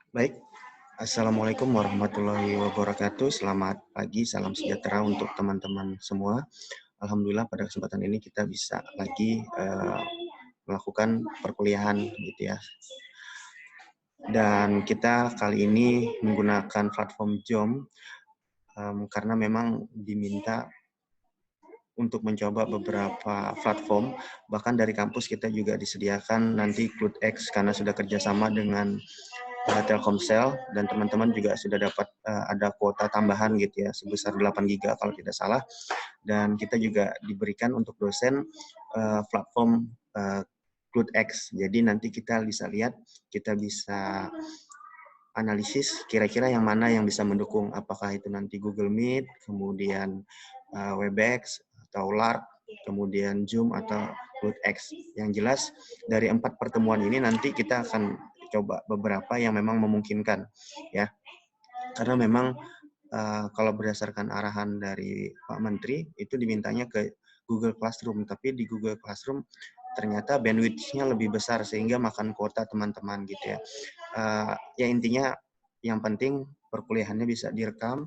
Baik, Assalamualaikum warahmatullahi wabarakatuh. Selamat pagi, salam sejahtera untuk teman-teman semua. Alhamdulillah pada kesempatan ini kita bisa lagi melakukan perkuliahan gitu ya. Dan kita kali ini menggunakan platform Zoom karena memang diminta untuk mencoba beberapa platform. Bahkan dari kampus kita juga disediakan nanti CloudX karena sudah kerjasama dengan Telkomsel, dan teman-teman juga sudah dapat ada kuota tambahan gitu ya sebesar 8 GB kalau tidak salah, dan kita juga diberikan untuk dosen platform CloudX. Jadi nanti kita bisa lihat, kita bisa analisis kira-kira yang mana yang bisa mendukung, apakah itu nanti Google Meet, kemudian Webex atau LARP, kemudian Zoom atau CloudX. Yang jelas dari 4 pertemuan ini nanti kita akan coba beberapa yang memang memungkinkan ya, karena memang kalau berdasarkan arahan dari Pak Menteri itu dimintanya ke Google Classroom, tapi di Google Classroom ternyata bandwidth-nya lebih besar sehingga makan kuota teman-teman gitu ya. Ya intinya yang penting perkuliahannya bisa direkam,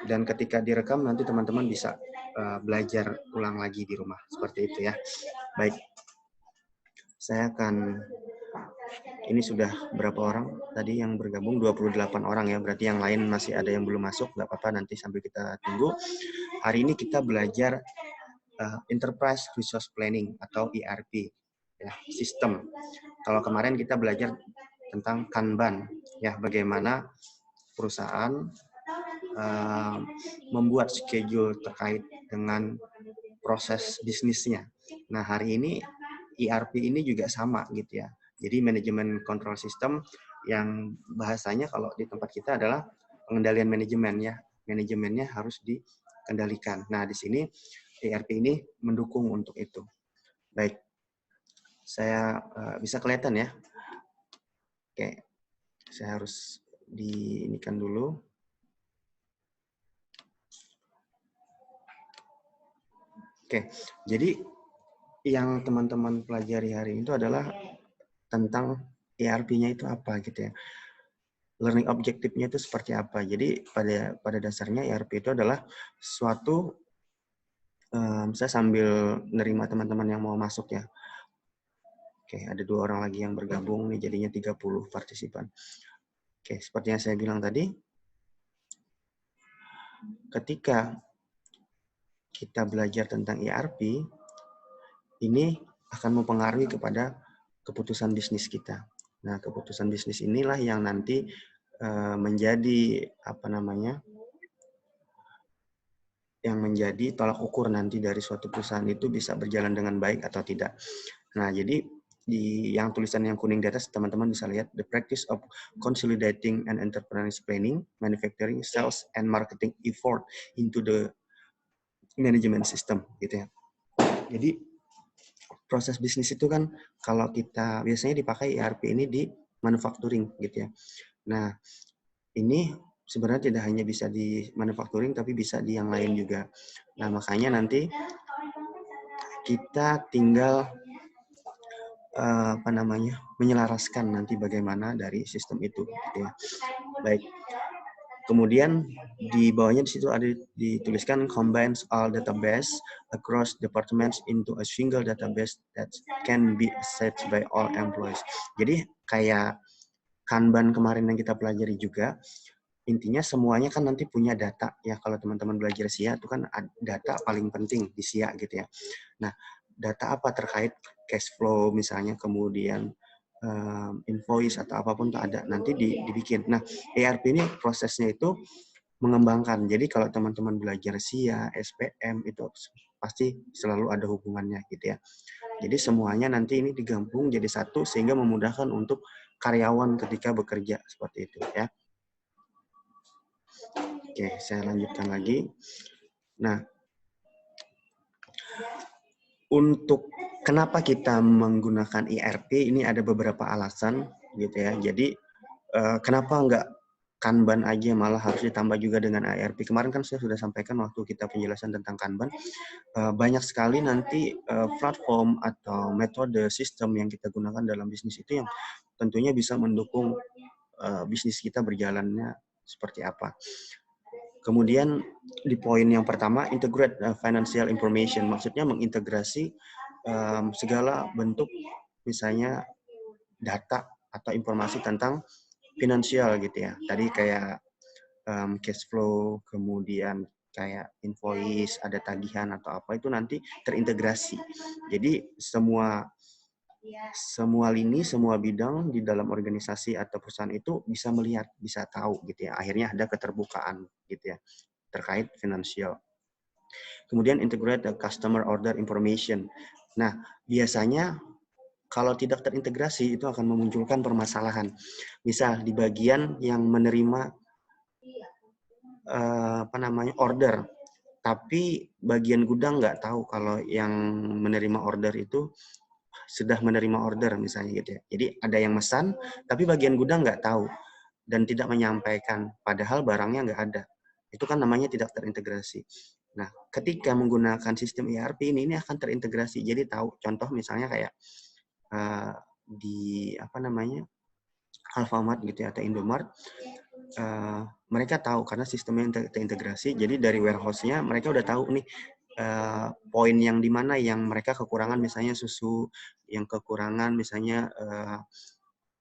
dan ketika direkam nanti teman-teman bisa belajar ulang lagi di rumah seperti itu ya. Baik, saya akan, ini sudah berapa orang tadi yang bergabung? 28 orang ya, berarti yang lain masih ada yang belum masuk, nggak apa-apa, nanti sambil kita tunggu. Hari ini kita belajar Enterprise Resource Planning atau ERP, ya, sistem. Kalau kemarin kita belajar tentang Kanban, ya, bagaimana perusahaan membuat schedule terkait dengan proses bisnisnya. Nah, hari ini ERP ini juga sama gitu ya. Jadi manajemen control system yang bahasanya kalau di tempat kita adalah pengendalian manajemen ya. Manajemennya harus dikendalikan. Nah, di sini ERP ini mendukung untuk itu. Baik, saya bisa kelihatan ya. Oke, saya harus diinikan dulu. Oke, jadi yang teman-teman pelajari hari ini itu adalah tentang ERP-nya itu apa gitu ya. Learning objective-nya itu seperti apa. Jadi pada dasarnya ERP itu adalah suatu, saya sambil nerima teman-teman yang mau masuk ya. Oke, ada 2 orang lagi yang bergabung nih, jadinya 30 partisipan. Oke, seperti yang saya bilang tadi, ketika kita belajar tentang ERP, ini akan mempengaruhi kepada keputusan bisnis kita. Nah, keputusan bisnis inilah yang nanti menjadi yang menjadi tolak ukur nanti dari suatu perusahaan itu bisa berjalan dengan baik atau tidak. Nah, jadi di yang tulisan yang kuning di atas teman-teman bisa lihat the practice of consolidating and enterprise planning, manufacturing, sales, and marketing effort into the management system gitu ya. Jadi proses bisnis itu kan kalau kita biasanya dipakai ERP ini di manufacturing gitu ya. Nah, ini sebenarnya tidak hanya bisa di manufacturing tapi bisa di yang lain juga. Nah, makanya nanti kita tinggal menyelaraskan nanti bagaimana dari sistem itu gitu ya. Baik. Kemudian di bawahnya di situ ada dituliskan combines all database across departments into a single database that can be accessed by all employees. Jadi kayak Kanban kemarin yang kita pelajari juga, intinya semuanya kan nanti punya data ya. Kalau teman-teman belajar SIA itu kan data paling penting di SIA gitu ya. Nah, data apa terkait cash flow misalnya, kemudian invoice atau apapun tuh ada nanti dibikin. Nah, ERP ini prosesnya itu mengembangkan. Jadi kalau teman-teman belajar SIA, SPM itu pasti selalu ada hubungannya gitu ya. Jadi semuanya nanti ini digabung jadi satu sehingga memudahkan untuk karyawan ketika bekerja seperti itu ya. Oke, saya lanjutkan lagi. Nah, untuk kenapa kita menggunakan ERP ini ada beberapa alasan gitu ya. Jadi kenapa enggak Kanban aja malah harus ditambah juga dengan ERP. Kemarin kan saya sudah sampaikan waktu kita penjelasan tentang Kanban, banyak sekali nanti platform atau metode sistem yang kita gunakan dalam bisnis itu yang tentunya bisa mendukung bisnis kita berjalannya seperti apa. Kemudian di poin yang pertama, integrate financial information, maksudnya mengintegrasi segala bentuk misalnya data atau informasi tentang finansial gitu ya. Tadi kayak cash flow, kemudian kayak invoice, ada tagihan atau apa itu nanti terintegrasi. Jadi semua lini, semua bidang di dalam organisasi atau perusahaan itu bisa melihat, bisa tahu gitu ya. Akhirnya ada keterbukaan gitu ya terkait finansial. Kemudian integrate the customer order information. Nah, biasanya kalau tidak terintegrasi itu akan memunculkan permasalahan. Misal di bagian yang menerima order, tapi bagian gudang nggak tahu kalau yang menerima order itu sudah menerima order misalnya gitu ya. Jadi ada yang mesan, tapi bagian gudang nggak tahu dan tidak menyampaikan, padahal barangnya nggak ada. Itu kan namanya tidak terintegrasi. Nah, ketika menggunakan sistem ERP ini akan terintegrasi. Jadi tahu, contoh misalnya kayak di Alfamart gitu ya, atau Indomart, mereka tahu karena sistemnya terintegrasi. Jadi dari warehouse-nya mereka udah tahu nih poin yang di mana yang mereka kekurangan, misalnya susu, yang kekurangan misalnya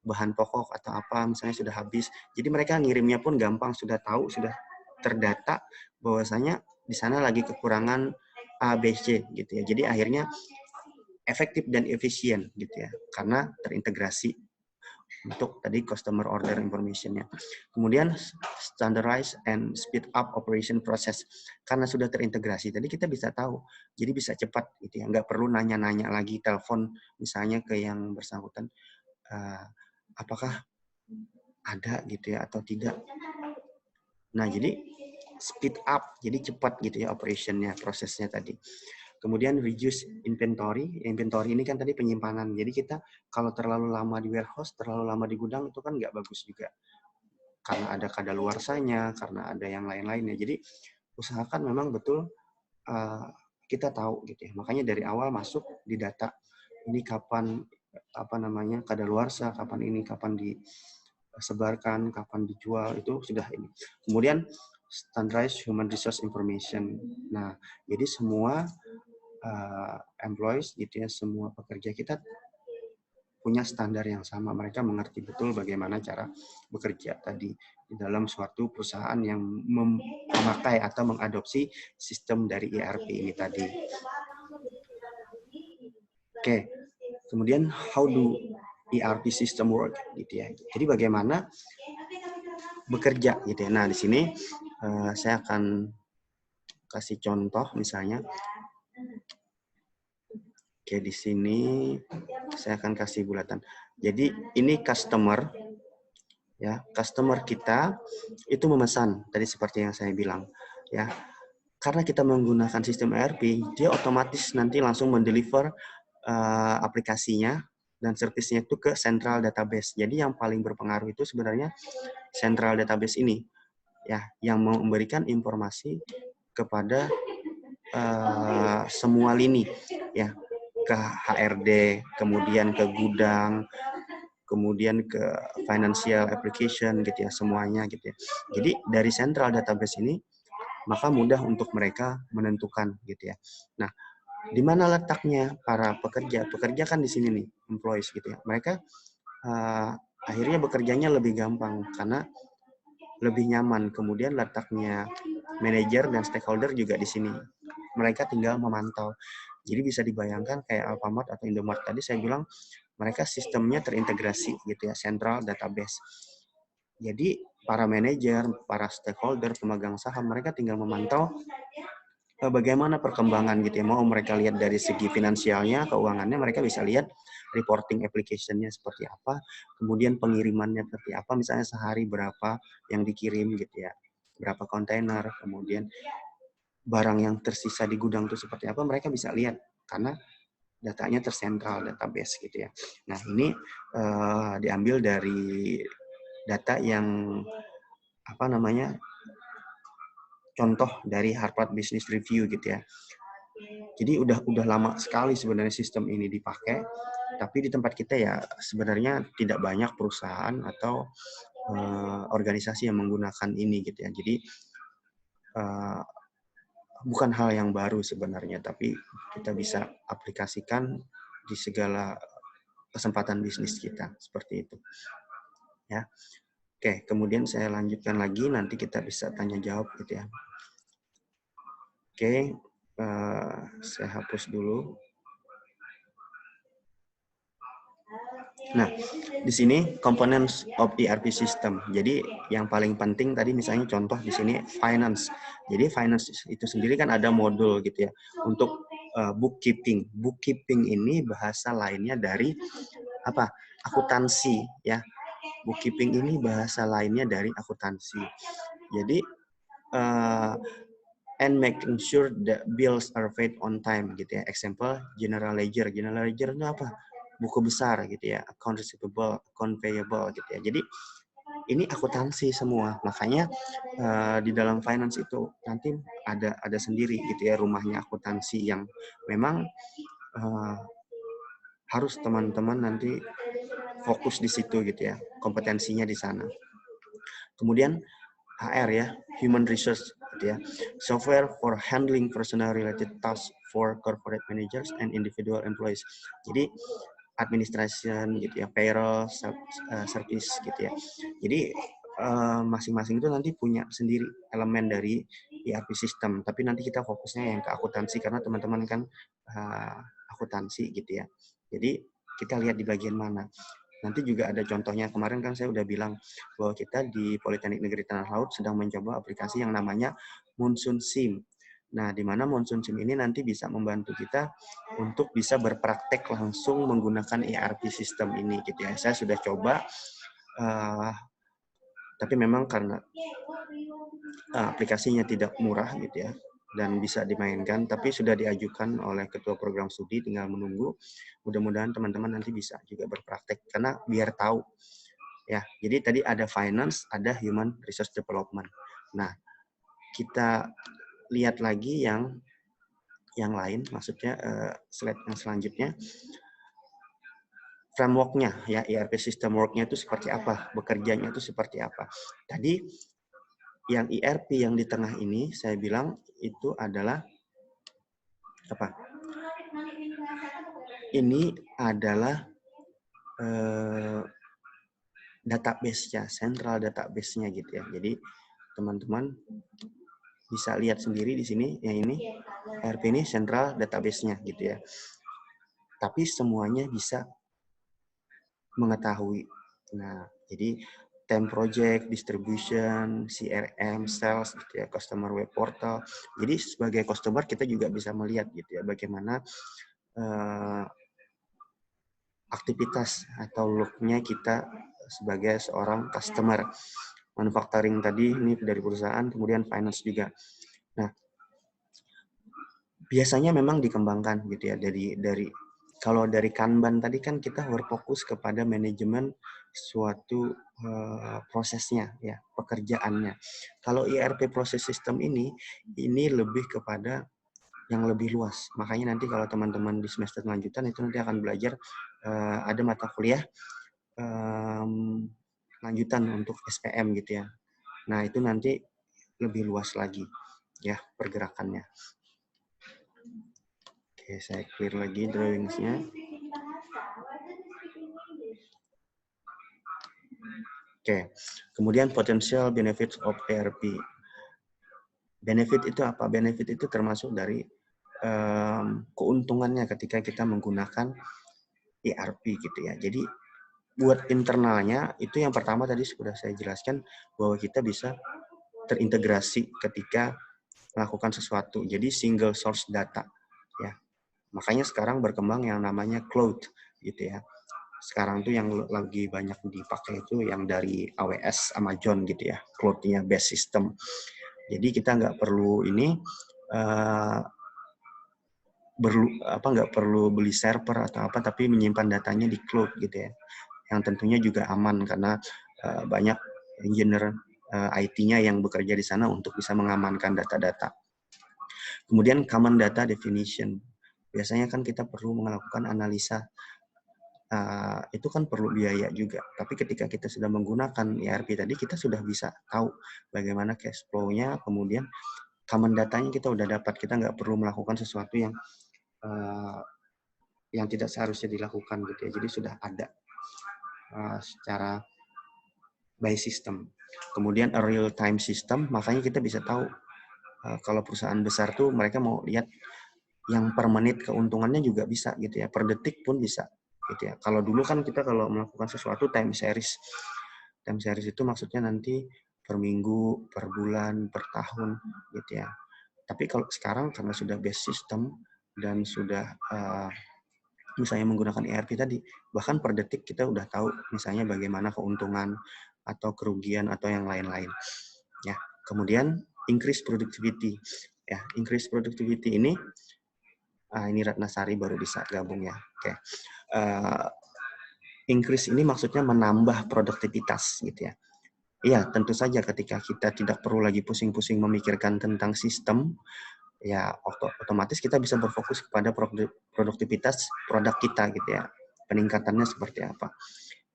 bahan pokok atau apa misalnya sudah habis. Jadi mereka ngirimnya pun gampang, sudah tahu, sudah terdata bahwasanya di sana lagi kekurangan A, B, C gitu ya. Jadi akhirnya efektif dan efisien gitu ya, karena terintegrasi untuk tadi customer order information-nya. Kemudian standardize and speed up operation process. Karena sudah terintegrasi, tadi kita bisa tahu, jadi bisa cepat gitu ya, nggak perlu nanya-nanya lagi, telepon misalnya ke yang bersangkutan, apakah ada gitu ya atau tidak. Nah, jadi speed up, jadi cepat gitu ya operationnya, prosesnya tadi. Kemudian reduce inventory. Inventory ini kan tadi penyimpanan. Jadi kita kalau terlalu lama di warehouse, terlalu lama di gudang itu kan nggak bagus juga. Karena ada kadaluarsanya, karena ada yang lain-lainnya. Jadi usahakan memang betul kita tahu gitu ya. Makanya dari awal masuk di data ini kapan kadaluarsa, kapan ini, kapan disebarkan, kapan dijual, itu sudah ini. Kemudian standardized human resource information. Nah, jadi semua employees gitu ya, semua pekerja kita punya standar yang sama. Mereka mengerti betul bagaimana cara bekerja tadi di dalam suatu perusahaan yang memakai atau mengadopsi sistem dari ERP ini tadi. Oke, kemudian how do ERP system work gitu ya. Jadi bagaimana bekerja gitu ya. Nah, di sini saya akan kasih contoh misalnya. Oke, di sini saya akan kasih bulatan. Jadi ini customer ya, customer kita itu memesan tadi seperti yang saya bilang ya. Karena kita menggunakan sistem ERP, dia otomatis nanti langsung mendeliver aplikasinya dan servisnya itu ke central database. Jadi yang paling berpengaruh itu sebenarnya central database ini ya, yang memberikan informasi kepada semua lini ya, ke HRD, kemudian ke gudang, kemudian ke financial application gitu ya, semuanya gitu ya. Jadi dari central database ini maka mudah untuk mereka menentukan gitu ya. Nah, di mana letaknya para pekerja? Pekerja kan di sini nih, employees gitu ya. Mereka akhirnya bekerjanya lebih gampang karena lebih nyaman. Kemudian letaknya manajer dan stakeholder juga di sini. Mereka tinggal memantau. Jadi bisa dibayangkan kayak Alfamart atau Indomart tadi saya bilang, mereka sistemnya terintegrasi gitu ya, central database. Jadi para manajer, para stakeholder, pemegang saham, mereka tinggal memantau bagaimana perkembangan gitu ya. Mau mereka lihat dari segi finansialnya, keuangannya, mereka bisa lihat reporting application-nya seperti apa, kemudian pengirimannya seperti apa, misalnya sehari berapa yang dikirim gitu ya, berapa kontainer, kemudian barang yang tersisa di gudang itu seperti apa, mereka bisa lihat karena datanya tersentral database gitu ya. Nah, ini diambil dari data yang apa namanya, contoh dari Harvard Business Review gitu ya. Jadi udah lama sekali sebenarnya sistem ini dipakai, tapi di tempat kita ya sebenarnya tidak banyak perusahaan atau organisasi yang menggunakan ini gitu ya. Jadi bukan hal yang baru sebenarnya, tapi kita bisa aplikasikan di segala kesempatan bisnis kita seperti itu. Ya, oke. Kemudian saya lanjutkan lagi, nanti kita bisa tanya jawab gitu ya. Oke, saya hapus dulu. Nah, di sini components of ERP system. Jadi yang paling penting tadi misalnya contoh di sini finance. Jadi finance itu sendiri kan ada modul gitu ya untuk bookkeeping. Bookkeeping ini bahasa lainnya dari apa? Akuntansi ya. Bookkeeping ini bahasa lainnya dari akuntansi. Jadi and making sure that bills are paid on time gitu ya. Example general ledger. General ledger itu apa? Buku besar gitu ya, account receivable, account payable gitu ya. Jadi ini akuntansi semua. Makanya di dalam finance itu nanti ada sendiri gitu ya rumahnya akuntansi yang memang harus teman-teman nanti fokus di situ gitu ya, kompetensinya di sana. Kemudian HR ya, human resource gitu ya. Software for handling personal related tasks for corporate managers and individual employees. Jadi administration gitu ya, payroll, service gitu ya. Jadi masing-masing itu nanti punya sendiri elemen dari ERP system. Tapi nanti kita fokusnya yang ke akuntansi karena teman-teman kan akuntansi gitu ya. Jadi kita lihat di bagian mana. Nanti juga ada contohnya, kemarin kan saya udah bilang bahwa kita di Politeknik Negeri Tanah Laut sedang mencoba aplikasi yang namanya Monsoon Sim. Nah, di mana Monsoon Sim ini nanti bisa membantu kita untuk bisa berpraktek langsung menggunakan ERP sistem ini gitu ya. Saya sudah coba, tapi memang karena aplikasinya tidak murah gitu ya, dan bisa dimainkan, tapi sudah diajukan oleh ketua program studi, tinggal menunggu. Mudah-mudahan teman-teman nanti bisa juga berpraktek, karena biar tahu. Ya, jadi tadi ada finance, ada human resource development. Nah, kita lihat lagi yang lain, maksudnya slide yang selanjutnya. Framework-nya, ya ERP system work-nya itu seperti apa, bekerjanya itu seperti apa. Tadi yang ERP yang di tengah ini saya bilang itu adalah apa? Ini adalah database-nya, central database-nya gitu ya. Jadi teman-teman bisa lihat sendiri di sini, yang ini ERP ini central database-nya gitu ya. Tapi semuanya bisa mengetahui. Nah, jadi time project, distribution, CRM, sales, gitu ya, customer web portal. Jadi sebagai customer kita juga bisa melihat gitu ya bagaimana aktivitas atau look-nya kita sebagai seorang customer. Manufacturing tadi ini dari perusahaan, kemudian finance juga. Nah, biasanya memang dikembangkan gitu ya dari kalau dari Kanban tadi kan kita berfokus kepada manajemen suatu prosesnya ya, pekerjaannya. Kalau ERP proses sistem ini lebih kepada yang lebih luas. Makanya nanti kalau teman-teman di semester lanjutan itu nanti akan belajar ada mata kuliah lanjutan untuk SPM gitu ya. Nah, itu nanti lebih luas lagi ya pergerakannya. Oke, saya clear lagi drawings-nya. Oke, kemudian potential benefits of ERP. Benefit itu apa? Benefit itu termasuk dari keuntungannya ketika kita menggunakan ERP gitu ya. Jadi buat internalnya itu yang pertama tadi sudah saya jelaskan bahwa kita bisa terintegrasi ketika melakukan sesuatu. Jadi single source data ya. Makanya sekarang berkembang yang namanya cloud gitu ya. Sekarang tuh yang lagi banyak dipakai itu yang dari AWS, Amazon gitu ya, cloud-nya base system. Jadi kita nggak perlu ini nggak perlu beli server atau apa, tapi menyimpan datanya di cloud gitu ya. Yang tentunya juga aman karena banyak engineer IT-nya yang bekerja di sana untuk bisa mengamankan data-data. Kemudian common data definition. Biasanya kan kita perlu melakukan analisa. Itu kan perlu biaya juga. Tapi ketika kita sudah menggunakan ERP tadi, kita sudah bisa tahu bagaimana cash flow-nya, kemudian common datanya kita udah dapat. Kita nggak perlu melakukan sesuatu yang tidak seharusnya dilakukan gitu ya. Jadi sudah ada secara by system. Kemudian a real time system, makanya kita bisa tahu kalau perusahaan besar tuh mereka mau lihat yang per menit keuntungannya juga bisa gitu ya, per detik pun bisa gitu ya. Kalau dulu kan kita kalau melakukan sesuatu time series itu maksudnya nanti per minggu, per bulan, per tahun gitu ya. Tapi kalau sekarang karena sudah base system dan sudah misalnya menggunakan ERP tadi, bahkan per detik kita udah tahu misalnya bagaimana keuntungan atau kerugian atau yang lain-lain. Ya, kemudian increase productivity. Ya, increase productivity ini Ratnasari baru bisa gabung ya. Oke. Increase ini maksudnya menambah produktivitas gitu ya. Iya, tentu saja ketika kita tidak perlu lagi pusing-pusing memikirkan tentang sistem, ya otomatis kita bisa berfokus kepada produktivitas produk kita gitu ya. Peningkatannya seperti apa.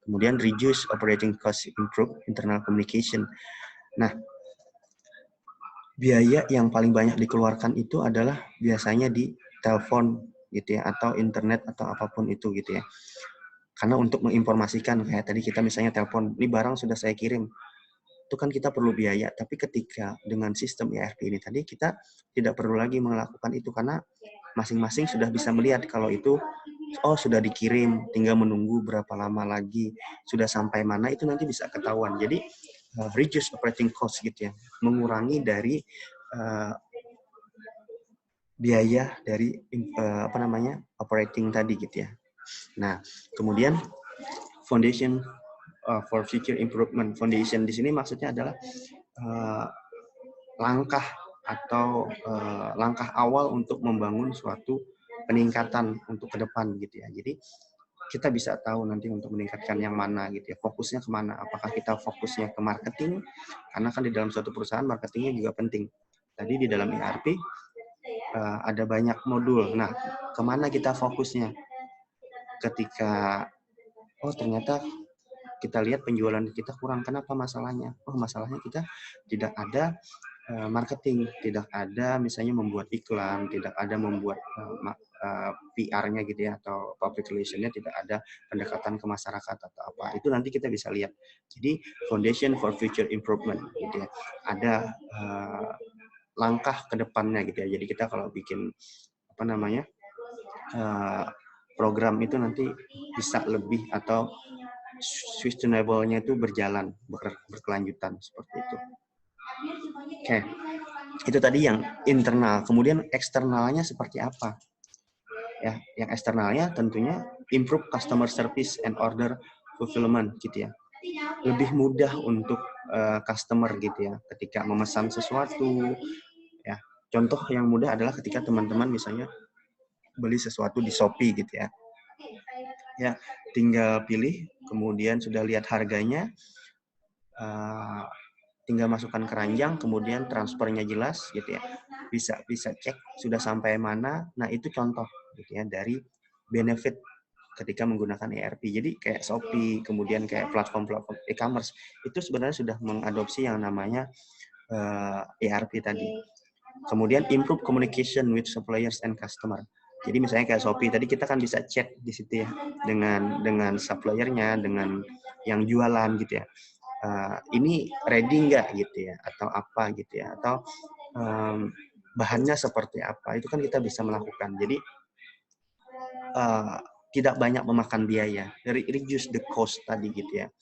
Kemudian reduce operating cost, improve internal communication. Nah, biaya yang paling banyak dikeluarkan itu adalah biasanya di telepon gitu ya, atau internet atau apapun itu gitu ya. Karena untuk menginformasikan kayak tadi kita misalnya telepon, ini barang sudah saya kirim, itu kan kita perlu biaya. Tapi ketika dengan sistem ERP ini tadi kita tidak perlu lagi melakukan itu karena masing-masing sudah bisa melihat kalau itu sudah dikirim, tinggal menunggu berapa lama lagi, sudah sampai mana itu nanti bisa ketahuan. Jadi reduce operating cost gitu ya, mengurangi dari biaya dari operating tadi gitu ya. Nah, kemudian foundation for future improvement. Foundation di sini maksudnya adalah langkah atau langkah awal untuk membangun suatu peningkatan untuk ke depan gitu ya. Jadi kita bisa tahu nanti untuk meningkatkan yang mana gitu ya, fokusnya kemana. Apakah kita fokusnya ke marketing, karena kan di dalam suatu perusahaan marketingnya juga penting. Tadi di dalam ERP ada banyak modul. Nah, kemana kita fokusnya? Ketika ternyata kita lihat penjualan kita kurang, kenapa masalahnya? Masalahnya kita tidak ada marketing, tidak ada misalnya membuat iklan, tidak ada membuat PR-nya gitu ya, atau public relation-nya, tidak ada pendekatan ke masyarakat atau apa. Itu nanti kita bisa lihat. Jadi foundation for future improvement gitu ya. Ada langkah ke depannya gitu ya. Jadi kita kalau bikin program itu nanti bisa lebih atau sustainable-nya itu berjalan, berkelanjutan seperti itu. Oke. Itu tadi yang internal. Kemudian eksternalnya seperti apa? Ya, yang eksternalnya tentunya improve customer service and order fulfillment gitu ya. Lebih mudah untuk customer gitu ya ketika memesan sesuatu ya. Contoh yang mudah adalah ketika teman-teman misalnya beli sesuatu di Shopee gitu ya. Ya, tinggal pilih, kemudian sudah lihat harganya, tinggal masukkan keranjang, kemudian transfernya jelas gitu ya. Bisa cek sudah sampai mana. Nah, itu contoh gitu ya dari benefit ketika menggunakan ERP. Jadi kayak Shopee, kemudian kayak platform-platform e-commerce itu sebenarnya sudah mengadopsi yang namanya ERP tadi. Kemudian improve communication with suppliers and customer. Jadi misalnya kayak Shopee tadi kita kan bisa chat di situ ya dengan suppliernya, dengan yang jualan gitu ya. Ini ready nggak gitu ya, atau apa gitu ya, atau bahannya seperti apa, itu kan kita bisa melakukan. Jadi tidak banyak memakan biaya, dari reduce the cost tadi gitu ya.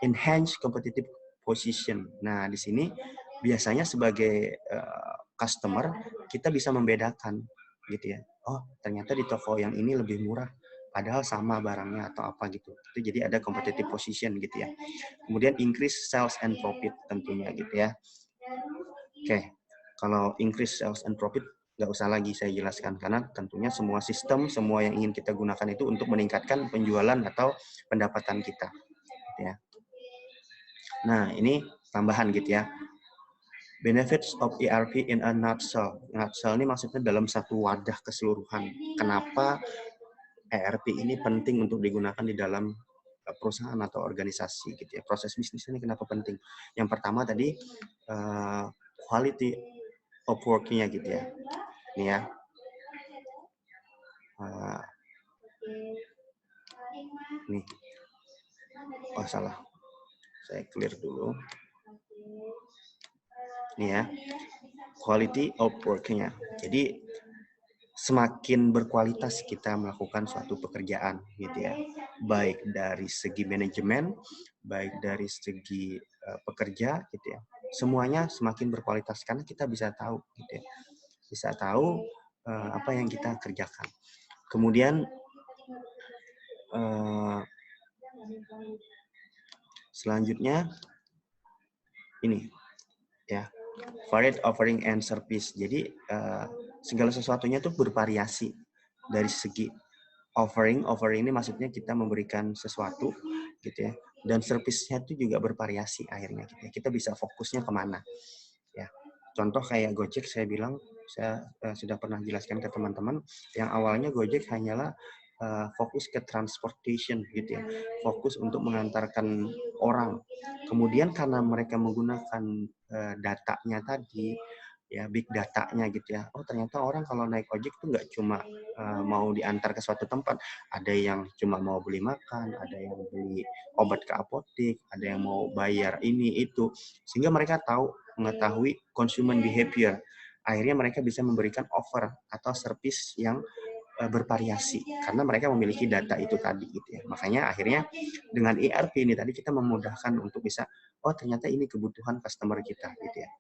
Enhance competitive position. Nah di sini biasanya sebagai customer kita bisa membedakan gitu ya. Ternyata di toko yang ini lebih murah, padahal sama barangnya atau apa gitu. Itu jadi ada competitive position gitu ya. Kemudian increase sales and profit tentunya gitu ya. Oke, kalau increase sales and profit nggak usah lagi saya jelaskan karena tentunya semua sistem, semua yang ingin kita gunakan itu untuk meningkatkan penjualan atau pendapatan kita. Gitu ya. Nah ini tambahan gitu ya. Benefits of ERP in a nutshell. Nutshell ini maksudnya dalam satu wadah keseluruhan. Kenapa ERP ini penting untuk digunakan di dalam perusahaan atau organisasi gitu ya. Proses bisnis ini kenapa penting? Yang pertama tadi quality of work-nya gitu ya. Ini ya. Nih. Oh salah. Saya clear dulu. Ini ya. Quality of work-nya. Jadi semakin berkualitas kita melakukan suatu pekerjaan gitu ya. Baik dari segi manajemen, baik dari segi pekerja gitu ya. Semuanya semakin berkualitas karena kita bisa tahu gitu ya. Bisa tahu apa yang kita kerjakan. Kemudian selanjutnya ini ya, varied offering and service. Jadi segala sesuatunya tuh bervariasi dari segi offering ini maksudnya kita memberikan sesuatu gitu ya, dan service-nya itu juga bervariasi akhirnya gitu ya. Kita bisa fokusnya kemana ya. Contoh kayak Gojek, saya bilang, saya sudah pernah jelaskan ke teman-teman, yang awalnya Gojek hanyalah fokus ke transportation gitu ya, fokus untuk mengantarkan orang. Kemudian karena mereka menggunakan datanya tadi, ya big datanya gitu ya, oh ternyata orang kalau naik ojek tuh nggak cuma mau diantar ke suatu tempat, ada yang cuma mau beli makan, ada yang beli obat ke apotek, ada yang mau bayar ini itu, sehingga mereka mengetahui consumer behavior. Akhirnya mereka bisa memberikan offer atau service yang bervariasi karena mereka memiliki data itu tadi gitu ya. Makanya akhirnya dengan ERP ini tadi kita memudahkan untuk bisa, oh ternyata ini kebutuhan customer kita gitu ya.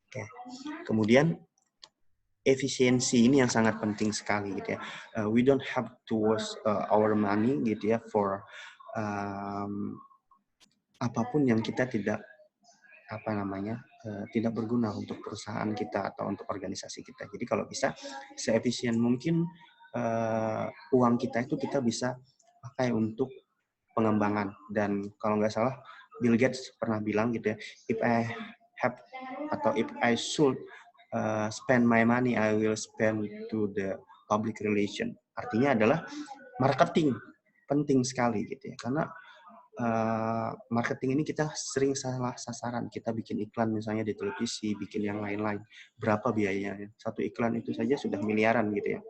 Oke. Kemudian efisiensi ini yang sangat penting sekali gitu ya. We don't have to waste our money gitu ya for apapun yang kita tidak tidak berguna untuk perusahaan kita atau untuk organisasi kita. Jadi kalau bisa seefisien mungkin uang kita itu kita bisa pakai untuk pengembangan. Dan kalau nggak salah Bill Gates pernah bilang gitu ya, if I should spend my money, I will spend to the public relation. Artinya adalah marketing penting sekali gitu ya, karena marketing ini kita sering salah sasaran. Kita bikin iklan misalnya di televisi, bikin yang lain-lain. Berapa biayanya? Satu iklan itu saja sudah miliaran gitu ya.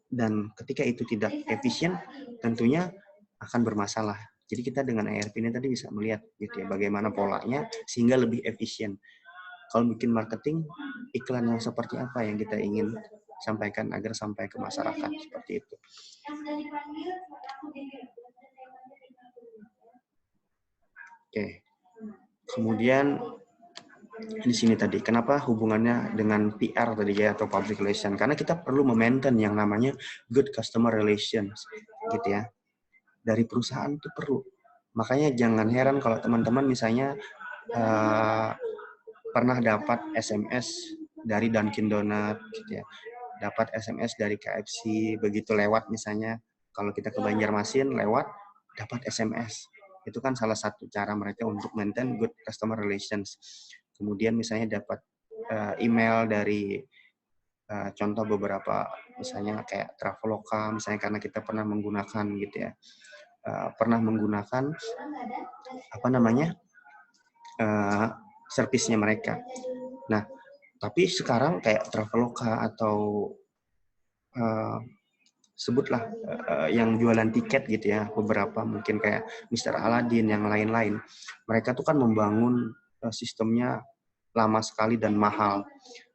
Dan ketika itu tidak efisien, tentunya akan bermasalah. Jadi kita dengan ERP ini tadi bisa melihat gitu ya, bagaimana polanya sehingga lebih efisien. Kalau bikin marketing, iklan yang seperti apa yang kita ingin sampaikan agar sampai ke masyarakat, seperti itu. Oke. Kemudian di sini tadi, kenapa hubungannya dengan PR tadi ya, atau public relation? Karena kita perlu memaintain yang namanya good customer relations, gitu ya. Dari perusahaan itu perlu. Makanya jangan heran kalau teman-teman misalnya pernah dapat SMS dari Dunkin Donut, gitu ya. Dapat SMS dari KFC, begitu lewat misalnya, kalau kita ke Banjarmasin lewat, dapat SMS. Itu kan salah satu cara mereka untuk maintain good customer relations. Kemudian misalnya dapat email dari contoh beberapa, misalnya kayak Traveloka, misalnya karena kita pernah menggunakan gitu ya, pernah menggunakan servisnya mereka. Nah, tapi sekarang kayak Traveloka atau sebutlah yang jualan tiket gitu ya, beberapa mungkin kayak Mr. Aladin, yang lain-lain. Mereka tuh kan membangun sistemnya lama sekali dan mahal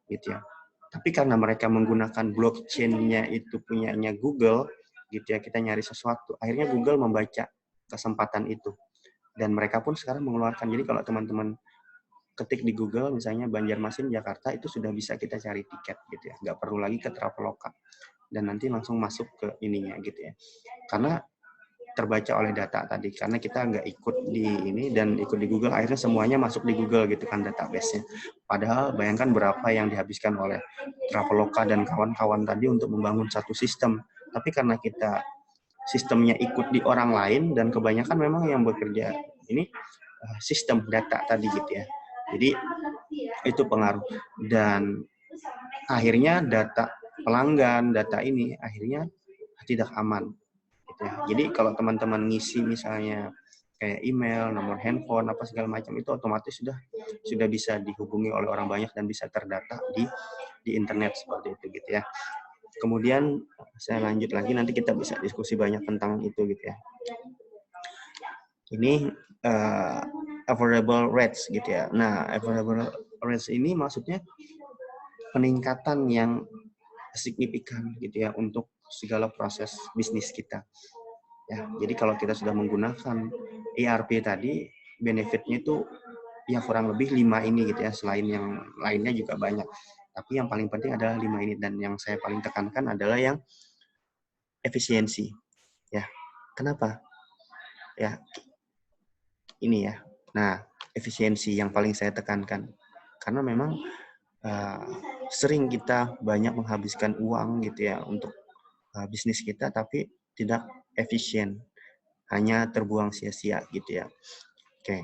gitu ya. Tapi karena mereka menggunakan blockchain-nya itu punyanya Google gitu ya, kita nyari sesuatu, akhirnya Google membaca kesempatan itu. Dan mereka pun sekarang mengeluarkan, jadi kalau teman-teman ketik di Google misalnya Banjarmasin Jakarta, itu sudah bisa kita cari tiket gitu ya, nggak perlu lagi ke Traveloka dan nanti langsung masuk ke ininya gitu ya, karena terbaca oleh data tadi, karena kita nggak ikut di ini dan ikut di Google, akhirnya semuanya masuk di Google gitu kan database-nya. Padahal bayangkan berapa yang dihabiskan oleh Traveloka dan kawan-kawan tadi untuk membangun satu sistem, tapi karena kita sistemnya ikut di orang lain dan kebanyakan memang yang bekerja ini sistem data tadi gitu ya. Jadi itu pengaruh, dan akhirnya data pelanggan, data ini akhirnya tidak aman gitu ya. Jadi kalau teman-teman ngisi misalnya kayak email, nomor handphone, apa segala macam, itu otomatis sudah bisa dihubungi oleh orang banyak dan bisa terdata di internet seperti itu gitu ya. Kemudian saya lanjut lagi, nanti kita bisa diskusi banyak tentang itu gitu ya. Ini available rates gitu ya. Nah, available rates ini maksudnya peningkatan yang signifikan gitu ya untuk segala proses bisnis kita. Ya, jadi kalau kita sudah menggunakan ERP tadi, benefitnya itu ya kurang lebih 5 ini gitu ya, selain yang lainnya juga banyak. Tapi yang paling penting adalah 5 ini, dan yang saya paling tekankan adalah yang efisiensi. Ya, kenapa? Ya, ini ya. Nah, efisiensi yang paling saya tekankan. Karena memang sering kita banyak menghabiskan uang gitu ya untuk bisnis kita, tapi tidak efisien, hanya terbuang sia-sia gitu ya. Oke.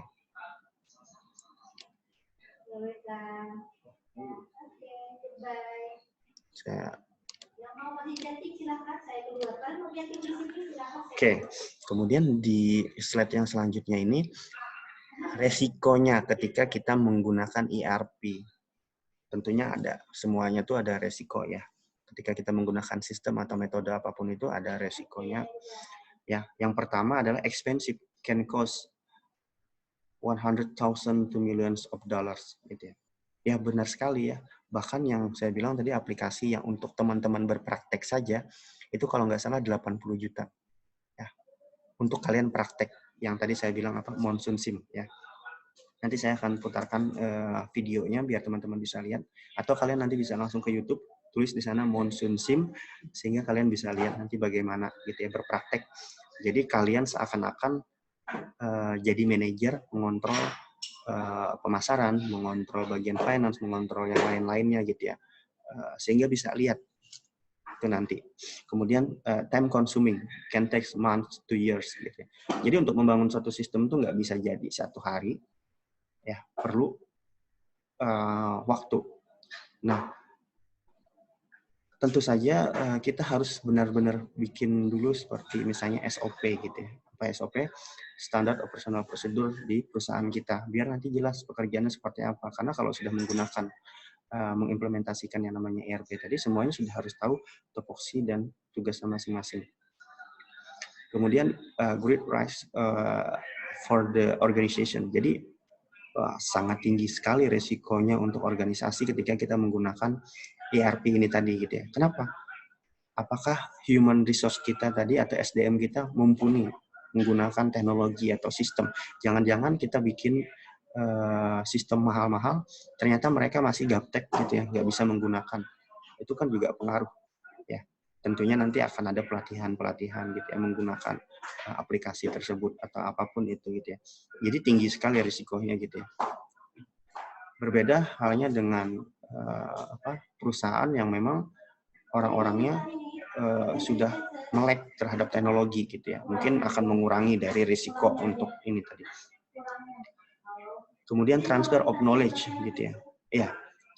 Oke, kemudian di slide yang selanjutnya ini resikonya ketika kita menggunakan ERP. Tentunya ada, semuanya tuh ada resiko ya. Ketika kita menggunakan sistem atau metode apapun itu ada resikonya. Ya, yang pertama adalah expensive, can cost 100,000 to millions of dollars gitu ya. Ya benar sekali ya. Bahkan yang saya bilang tadi, aplikasi yang untuk teman-teman berpraktek saja itu kalau nggak salah 80 juta. Ya. Untuk kalian praktek yang tadi saya bilang apa, Monsoon Sim ya. Nanti saya akan putarkan videonya biar teman-teman bisa lihat, atau kalian nanti bisa langsung ke YouTube, tulis di sana Monsoon Sim, sehingga kalian bisa lihat nanti bagaimana gitu ya berpraktek. Jadi kalian seakan-akan jadi manajer, mengontrol pemasaran, mengontrol bagian finance, mengontrol yang lain-lainnya gitu ya, sehingga bisa lihat itu nanti. Kemudian time consuming, can take months to years gitu ya. Jadi untuk membangun suatu sistem itu nggak bisa jadi satu hari, ya perlu waktu. Nah, tentu saja kita harus benar-benar bikin dulu seperti misalnya SOP gitu ya. Apa SOP? Standard Operational Procedure di perusahaan kita. Biar nanti jelas pekerjaannya seperti apa. Karena kalau sudah menggunakan, mengimplementasikan yang namanya ERP tadi, semuanya sudah harus tahu tupoksi dan tugasnya masing-masing. Kemudian great rise for the organization. Jadi sangat tinggi sekali resikonya untuk organisasi ketika kita menggunakan ERP ini tadi gitu ya. Kenapa? Apakah human resource kita tadi atau SDM kita mumpuni menggunakan teknologi atau sistem? Jangan-jangan kita bikin sistem mahal-mahal, ternyata mereka masih gaptek gitu ya, nggak bisa menggunakan. Itu kan juga pengaruh ya. Tentunya nanti akan ada pelatihan-pelatihan gitu ya menggunakan aplikasi tersebut atau apapun itu gitu ya. Jadi tinggi sekali risikonya gitu ya. Berbeda halnya dengan perusahaan yang memang orang-orangnya sudah melek terhadap teknologi gitu ya. Mungkin akan mengurangi dari risiko untuk ini tadi. Kemudian transfer of knowledge gitu ya. Ya,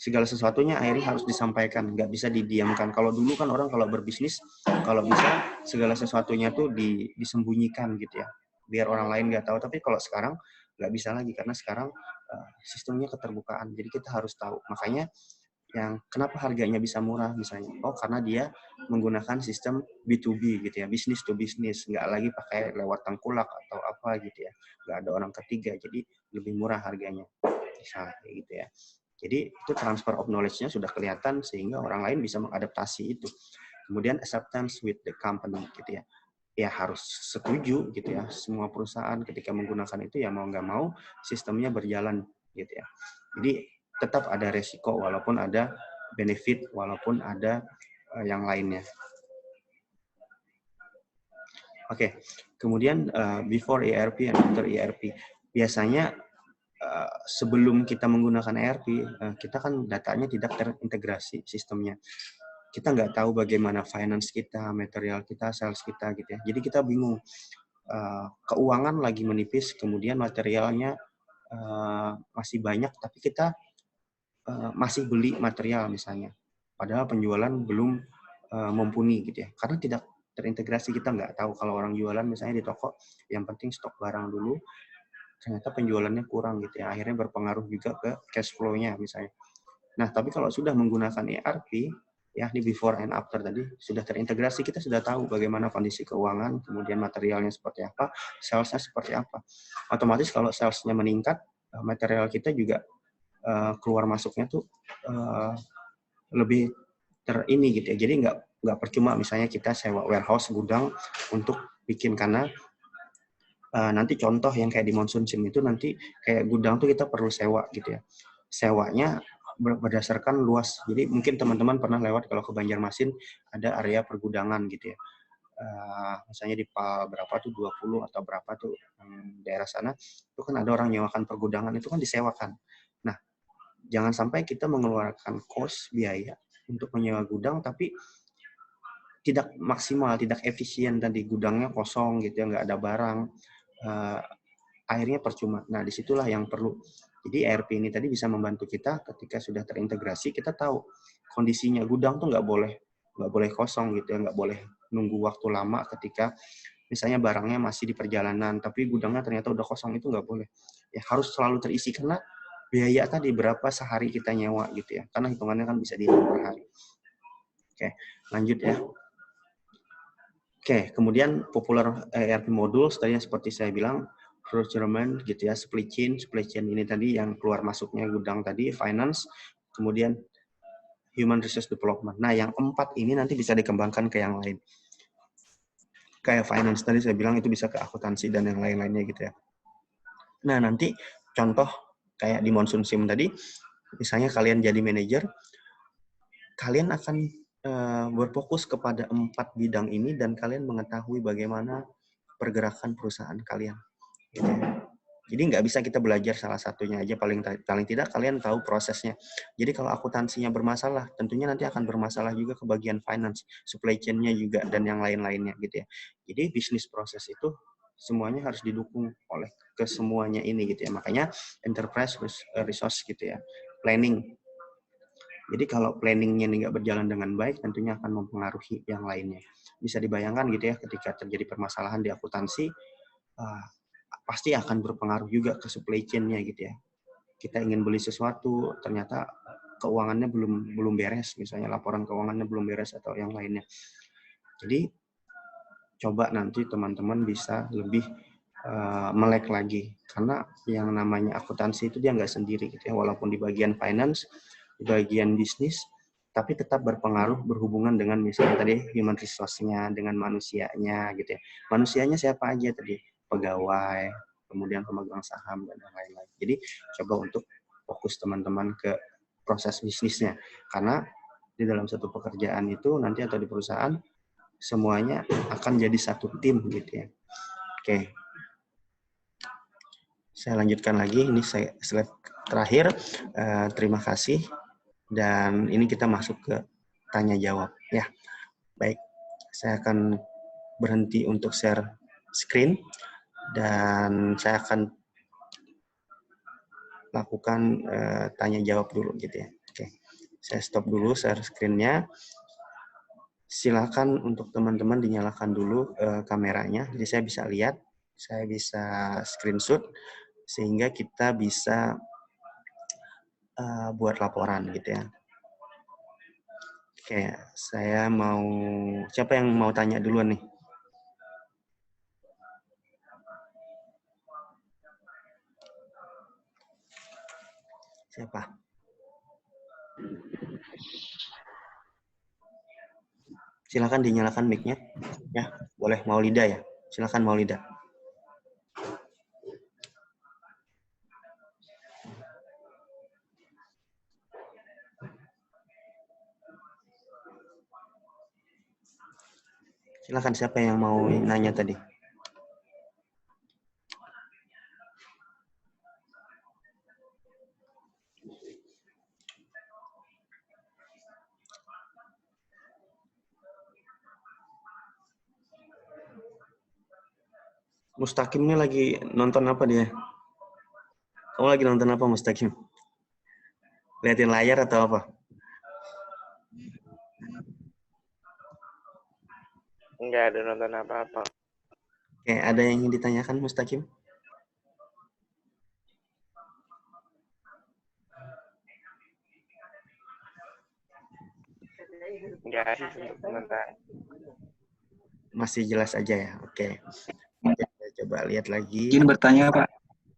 segala sesuatunya akhirnya harus disampaikan, nggak bisa didiamkan. Kalau dulu kan orang kalau berbisnis, kalau bisa segala sesuatunya tuh disembunyikan gitu ya, biar orang lain nggak tahu. Tapi kalau sekarang nggak bisa lagi, karena sekarang sistemnya keterbukaan. Jadi kita harus tahu. Makanya yang kenapa harganya bisa murah misalnya, karena dia menggunakan sistem B2B gitu ya, business to business, nggak lagi pakai lewat tengkulak atau apa gitu ya, nggak ada orang ketiga, jadi lebih murah harganya misalnya gitu ya. Jadi itu transfer of knowledge-nya sudah kelihatan sehingga orang lain bisa mengadaptasi itu. Kemudian acceptance with the company gitu ya, ya harus setuju gitu ya, semua perusahaan ketika menggunakan itu ya mau nggak mau sistemnya berjalan gitu ya. Jadi tetap ada resiko walaupun ada benefit, walaupun ada yang lainnya. Oke, kemudian before ERP and after ERP. Biasanya sebelum kita menggunakan ERP, kita kan datanya tidak terintegrasi sistemnya. Kita nggak tahu bagaimana finance kita, material kita, sales kita gitu ya. Jadi kita bingung. Keuangan lagi menipis, kemudian materialnya masih banyak, tapi kita masih beli material misalnya, padahal penjualan belum mumpuni gitu ya, karena tidak terintegrasi. Kita nggak tahu kalau orang jualan misalnya di toko, yang penting stok barang dulu, ternyata penjualannya kurang gitu ya, akhirnya berpengaruh juga ke cash flow-nya misalnya. Nah, tapi kalau sudah menggunakan ERP, ya di before and after tadi sudah terintegrasi, kita sudah tahu bagaimana kondisi keuangan, kemudian materialnya seperti apa, sales-nya seperti apa. Otomatis kalau sales-nya meningkat, material kita juga keluar masuknya tuh lebih terini gitu ya. Jadi nggak percuma misalnya kita sewa warehouse, gudang untuk bikin, karena nanti contoh yang kayak di Monsoon Sim itu, nanti kayak gudang tuh kita perlu sewa gitu ya. Sewanya berdasarkan luas. Jadi mungkin teman-teman pernah lewat kalau ke Banjarmasin, ada area pergudangan gitu ya. Misalnya di berapa tuh 20 atau berapa tuh daerah sana, itu kan ada orang nyewakan pergudangan, itu kan disewakan. Nah, jangan sampai kita mengeluarkan cost biaya untuk menyewa gudang, tapi tidak maksimal, tidak efisien, tadi gudangnya kosong gitu ya, nggak ada barang, akhirnya percuma. Nah, disitulah yang perlu. Jadi ERP ini tadi bisa membantu kita ketika sudah terintegrasi, kita tahu kondisinya gudang tuh nggak boleh kosong gitu ya, nggak boleh nunggu waktu lama ketika misalnya barangnya masih di perjalanan, tapi gudangnya ternyata udah kosong, itu nggak boleh. Ya harus selalu terisi, karena biaya tadi berapa sehari kita nyewa gitu ya, karena hitungannya kan bisa dihitung per hari. Oke, lanjut ya. Oke, kemudian populer ERP modul tadi seperti saya bilang, procurement gitu ya, supply chain ini tadi yang keluar masuknya gudang tadi, finance, kemudian human resource development. Nah, yang 4 ini nanti bisa dikembangkan ke yang lain. Kayak finance tadi saya bilang itu bisa ke akuntansi dan yang lain-lainnya gitu ya. Nah, nanti contoh kayak di Monsoon Sim tadi, misalnya kalian jadi manajer, kalian akan berfokus kepada 4 bidang ini dan kalian mengetahui bagaimana pergerakan perusahaan kalian. Gitu ya. Jadi nggak bisa kita belajar salah satunya aja, paling tidak kalian tahu prosesnya. Jadi kalau akuntansinya bermasalah, tentunya nanti akan bermasalah juga ke bagian finance, supply chain-nya juga, dan yang lain-lainnya gitu ya. Jadi bisnis proses itu semuanya harus didukung oleh kesemuanya ini gitu ya. Makanya enterprise resource gitu ya, planning. Jadi kalau planningnya ini nggak berjalan dengan baik, tentunya akan mempengaruhi yang lainnya. Bisa dibayangkan gitu ya, ketika terjadi permasalahan di akuntansi, pasti akan berpengaruh juga ke supply chain-nya gitu ya. Kita ingin beli sesuatu, ternyata keuangannya belum beres, misalnya laporan keuangannya belum beres atau yang lainnya. Jadi coba nanti teman-teman bisa lebih melek lagi, karena yang namanya akuntansi itu dia nggak sendiri gitu ya, walaupun di bagian finance, di bagian bisnis, tapi tetap berpengaruh, berhubungan dengan misalnya tadi human resource-nya, dengan manusianya gitu ya. Manusianya siapa aja tadi? Pegawai, kemudian pemegang saham, dan lain-lain. Jadi coba untuk fokus teman-teman ke proses bisnisnya, karena di dalam satu pekerjaan itu nanti atau di perusahaan semuanya akan jadi satu tim gitu ya. Oke. Saya lanjutkan lagi, ini slide terakhir. Terima kasih. Dan ini kita masuk ke tanya jawab. Ya, baik. Saya akan berhenti untuk share screen dan saya akan lakukan tanya jawab dulu gitu ya. Oke, saya stop dulu share screen-nya. Silakan untuk teman-teman dinyalakan dulu kameranya, jadi saya bisa lihat, saya bisa screenshot sehingga kita bisa buat laporan gitu ya. Oke, saya mau, siapa yang mau tanya duluan nih? Siapa? Silakan dinyalakan mic-nya. Ya, boleh. Maulida ya? Silakan Maulida. Silakan, siapa yang mau nanya tadi? Mustaqim ini lagi nonton apa dia? Kamu lagi nonton apa, Mustaqim? Liatin layar atau apa? Nggak ada nonton apa-apa. Oke, ada yang ingin ditanyakan, Mustaqim? Nggak sih untuk sementara. Masih jelas aja ya? Oke. Kita coba lihat lagi. Izin bertanya, Pak.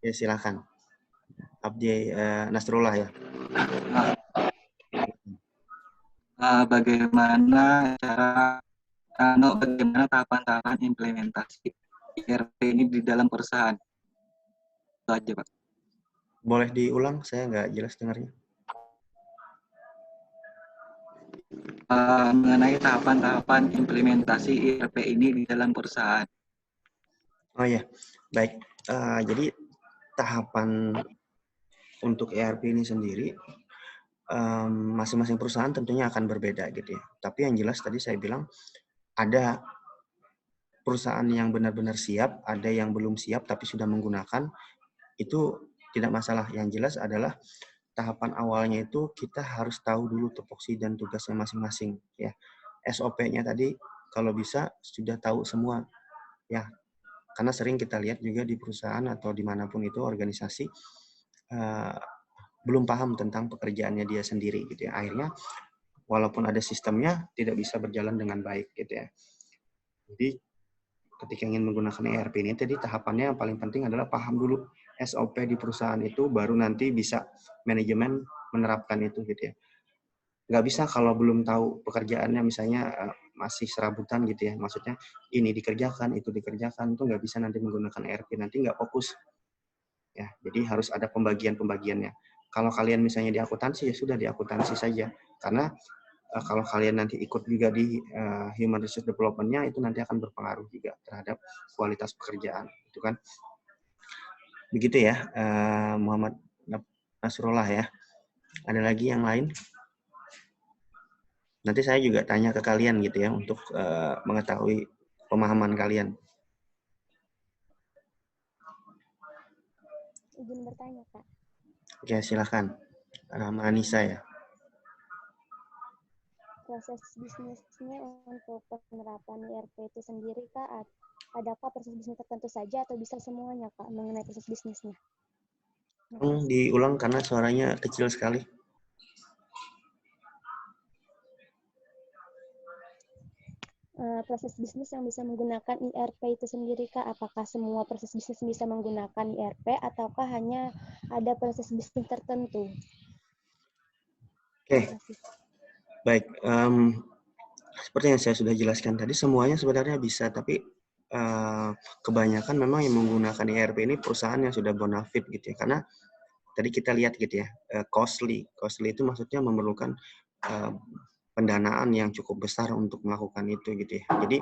Ya, silakan. Abdi Nasrullah ya. Bagaimana bagaimana tahapan-tahapan implementasi ERP ini di dalam perusahaan? Itu aja, Pak. Boleh diulang? Saya nggak jelas dengarnya. Mengenai tahapan-tahapan implementasi ERP ini di dalam perusahaan. Oh ya, baik. Jadi tahapan untuk ERP ini sendiri masing-masing perusahaan tentunya akan berbeda gitu ya. Tapi yang jelas tadi saya bilang ada perusahaan yang benar-benar siap, ada yang belum siap tapi sudah menggunakan, itu tidak masalah. Yang jelas adalah tahapan awalnya itu kita harus tahu dulu tupoksi dan tugasnya masing-masing ya. SOP-nya tadi kalau bisa sudah tahu semua ya. Karena sering kita lihat juga di perusahaan atau dimanapun itu organisasi belum paham tentang pekerjaannya dia sendiri gitu ya. Akhirnya walaupun ada sistemnya tidak bisa berjalan dengan baik gitu ya. Jadi ketika ingin menggunakan ERP ini tadi tahapannya yang paling penting adalah paham dulu SOP di perusahaan itu, baru nanti bisa manajemen menerapkan itu gitu ya. Nggak bisa kalau belum tahu pekerjaannya misalnya masih serabutan gitu ya. Maksudnya ini dikerjakan, itu dikerjakan, itu nggak bisa nanti menggunakan ERP, nanti nggak fokus. Ya, jadi harus ada pembagian-pembagiannya. Kalau kalian misalnya di akuntansi ya sudah di akuntansi saja. Karena kalau kalian nanti ikut juga di human resource development-nya itu nanti akan berpengaruh juga terhadap kualitas pekerjaan, itu kan. Begitu ya, Muhammad Nasrullah ya. Ada lagi yang lain? Nanti saya juga tanya ke kalian gitu ya untuk mengetahui pemahaman kalian. Izin bertanya, Kak. Oke, silakan. Rahma Anissa ya. Proses bisnisnya untuk penerapan ERP itu sendiri, Kak, adakah proses bisnis tertentu saja atau bisa semuanya, Kak, mengenai proses bisnisnya? Diulang karena suaranya kecil sekali. Proses bisnis yang bisa menggunakan ERP itu sendiri, Kak, apakah semua proses bisnis bisa menggunakan ERP ataukah hanya ada proses bisnis tertentu? Oke, baik. Seperti yang saya sudah jelaskan tadi, semuanya sebenarnya bisa, tapi kebanyakan memang yang menggunakan ERP ini perusahaan yang sudah bonafide gitu ya. Karena tadi kita lihat gitu ya, costly. Costly itu maksudnya memerlukan pendanaan yang cukup besar untuk melakukan itu gitu ya. Jadi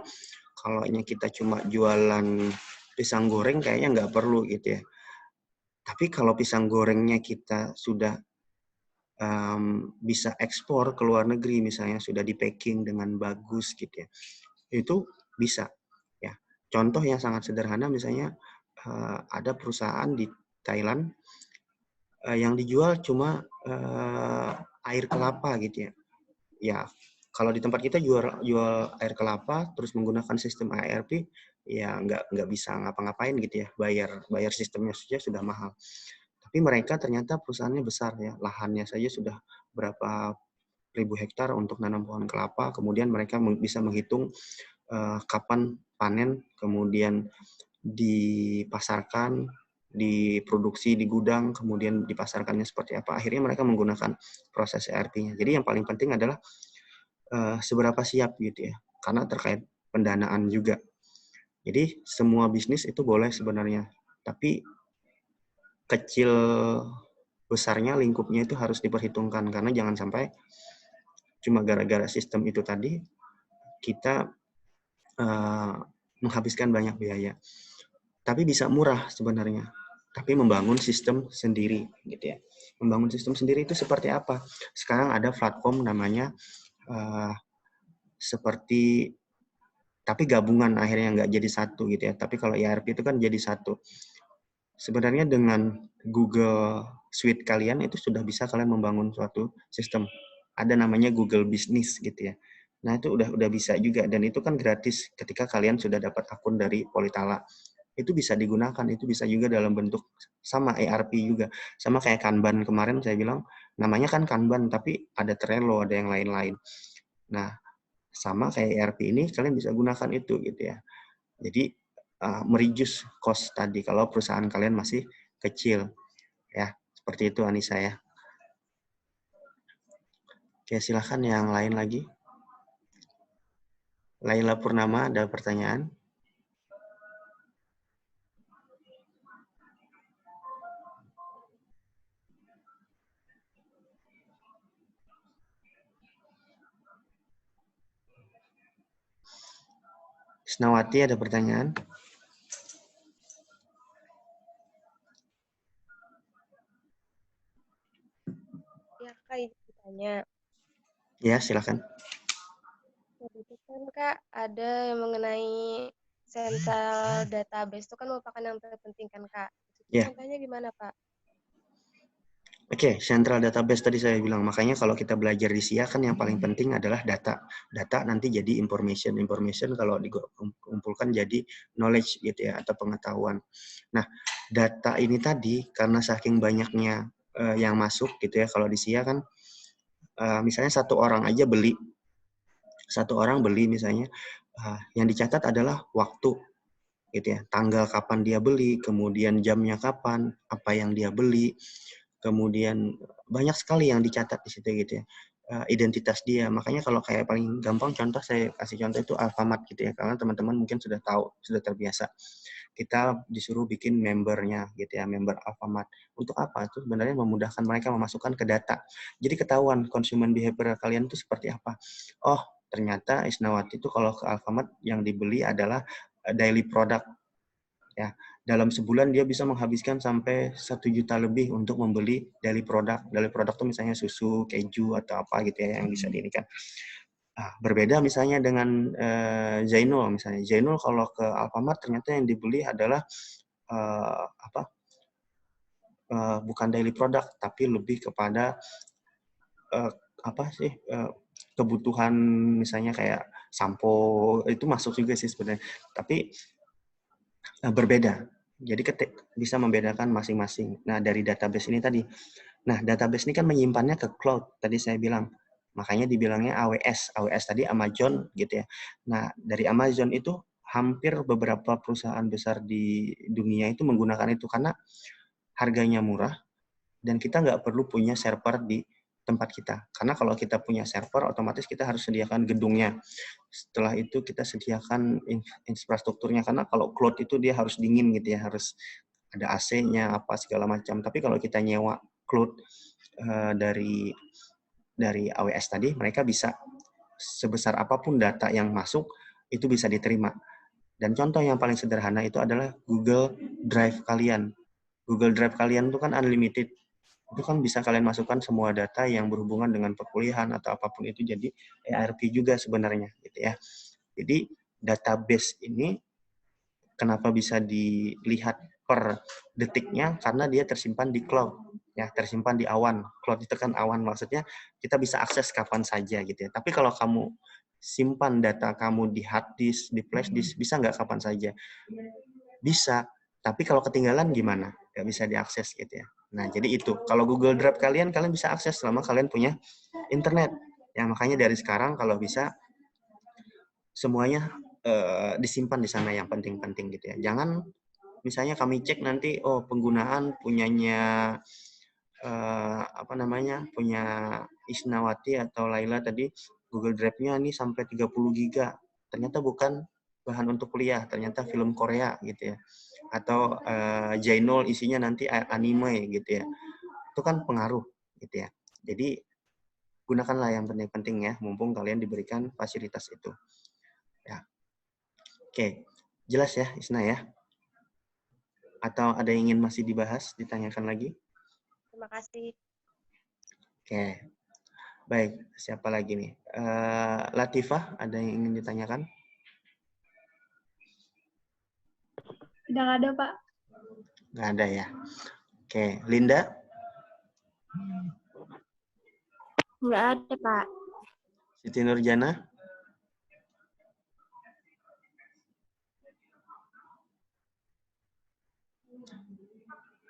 kalau kita cuma jualan pisang goreng kayaknya nggak perlu gitu ya. Tapi kalau pisang gorengnya kita sudah bisa ekspor ke luar negeri misalnya, sudah di packing dengan bagus gitu ya, itu bisa ya. Contoh yang sangat sederhana misalnya ada perusahaan di Thailand yang dijual cuma air kelapa gitu ya. Ya, kalau di tempat kita jual air kelapa terus menggunakan sistem ERP ya nggak bisa ngapa-ngapain gitu ya, bayar sistemnya saja sudah mahal. Tapi mereka ternyata perusahaannya besar ya, lahannya saja sudah berapa ribu hektar untuk nanam pohon kelapa, kemudian mereka bisa menghitung kapan panen, kemudian dipasarkan, diproduksi di gudang, kemudian dipasarkannya seperti apa. Akhirnya mereka menggunakan proses ERP-nya. Jadi yang paling penting adalah seberapa siap gitu ya, karena terkait pendanaan juga. Jadi semua bisnis itu boleh sebenarnya, tapi kecil besarnya lingkupnya itu harus diperhitungkan, karena jangan sampai cuma gara-gara sistem itu tadi kita menghabiskan banyak biaya. Tapi bisa murah sebenarnya, tapi membangun sistem sendiri gitu ya. Membangun sistem sendiri itu seperti apa? Sekarang ada platform namanya seperti, tapi gabungan akhirnya nggak jadi satu gitu ya. Tapi kalau ERP itu kan jadi satu. sebenarnya dengan Google Suite kalian itu sudah bisa kalian membangun suatu sistem. Ada namanya Google Business gitu ya. Nah, itu udah bisa juga, dan itu kan gratis ketika kalian sudah dapat akun dari Polytala. Itu bisa digunakan, itu bisa juga dalam bentuk sama ERP juga. Sama kayak Kanban kemarin saya bilang, namanya kan Kanban, tapi ada Trello, ada yang lain-lain. Nah, sama kayak ERP ini, kalian bisa gunakan itu gitu ya. Jadi, mereduce cost tadi kalau perusahaan kalian masih kecil. Ya, seperti itu Anissa ya. Oke, silahkan yang lain lagi. Laila Purnama, ada pertanyaan? Isnawati, ada pertanyaan? Ya, Kak, izin bertanya. Ya, silakan. Jadi itu kan Kak ada yang mengenai central database itu kan merupakan yang terpenting kan Kak. Itu Ya. contohnya gimana Pak? Oke, central database tadi saya bilang. Makanya kalau kita belajar di SIA kan yang paling penting adalah data. Data nanti jadi information. Information kalau dikumpulkan jadi knowledge gitu ya, atau pengetahuan. Nah, data ini tadi karena saking banyaknya yang masuk gitu ya, kalau di SIA kan misalnya satu orang beli misalnya, yang dicatat adalah waktu gitu ya, tanggal kapan dia beli, kemudian jamnya kapan, apa yang dia beli, kemudian banyak sekali yang dicatat di situ gitu ya, identitas dia. Makanya kalau kayak paling gampang contoh, saya kasih contoh itu Alfamart gitu ya, karena teman-teman mungkin sudah tahu, sudah terbiasa. Kita disuruh bikin membernya gitu ya, member Alfamart. Untuk apa? Itu sebenarnya memudahkan mereka memasukkan ke data. Jadi ketahuan konsumen behavior kalian itu seperti apa. Oh, ternyata Isnawati itu kalau ke Alfamart yang dibeli adalah daily product. Ya, dalam sebulan dia bisa menghabiskan sampai 1 juta lebih untuk membeli daily product. Daily product itu misalnya susu, keju, atau apa gitu ya yang bisa diinikan. Berbeda misalnya dengan Zainul misalnya. Zainul kalau ke Alfamart ternyata yang dibeli adalah bukan daily product, tapi lebih kepada kebutuhan misalnya kayak sampo, itu masuk juga sih sebenarnya. Tapi berbeda. Jadi bisa membedakan masing-masing. Nah, dari database ini tadi. Nah, database ini kan menyimpannya ke cloud, tadi saya bilang. Makanya dibilangnya AWS. AWS tadi Amazon gitu ya. Nah, dari Amazon itu hampir beberapa perusahaan besar di dunia itu menggunakan itu karena harganya murah dan kita nggak perlu punya server di tempat kita. Karena kalau kita punya server, otomatis kita harus sediakan gedungnya. Setelah itu kita sediakan infrastrukturnya, karena kalau cloud itu dia harus dingin gitu ya, harus ada AC-nya, apa segala macam. Tapi kalau kita nyewa cloud dari AWS tadi, mereka bisa sebesar apapun data yang masuk, itu bisa diterima. Dan contoh yang paling sederhana itu adalah Google Drive kalian. Google Drive kalian itu kan unlimited. Itu kan bisa kalian masukkan semua data yang berhubungan dengan perkuliahan atau apapun itu, jadi ERP juga sebenarnya gitu ya. Jadi database ini kenapa bisa dilihat per detiknya, karena dia tersimpan di cloud ya, tersimpan di awan. Cloud itu kan awan, maksudnya kita bisa akses kapan saja gitu ya. Tapi kalau kamu simpan data kamu di hard disk, di flash disk, bisa nggak kapan saja? Bisa, tapi kalau ketinggalan gimana? Nggak bisa diakses gitu ya. Nah, jadi itu. Kalau Google Drive kalian bisa akses selama kalian punya internet. Ya, makanya dari sekarang kalau bisa semuanya disimpan di sana yang penting-penting gitu ya. Jangan misalnya kami cek nanti, penggunaan punyanya punya Isnawati atau Laila tadi, Google Drive-nya ini sampai 30 giga. Ternyata bukan bahan untuk kuliah, ternyata film Korea gitu ya. Atau Jainul isinya nanti anime gitu ya. Itu kan pengaruh gitu ya. Jadi gunakanlah yang penting-penting ya, mumpung kalian diberikan fasilitas itu. Ya. Oke, jelas ya Isna ya? Atau ada yang ingin masih dibahas, ditanyakan lagi? Terima kasih. Oke. Baik, siapa lagi nih? Latifah, ada yang ingin ditanyakan? Tidak ada, Pak. Nggak ada ya. Oke, Linda? Nggak ada, Pak. Siti Nurjana?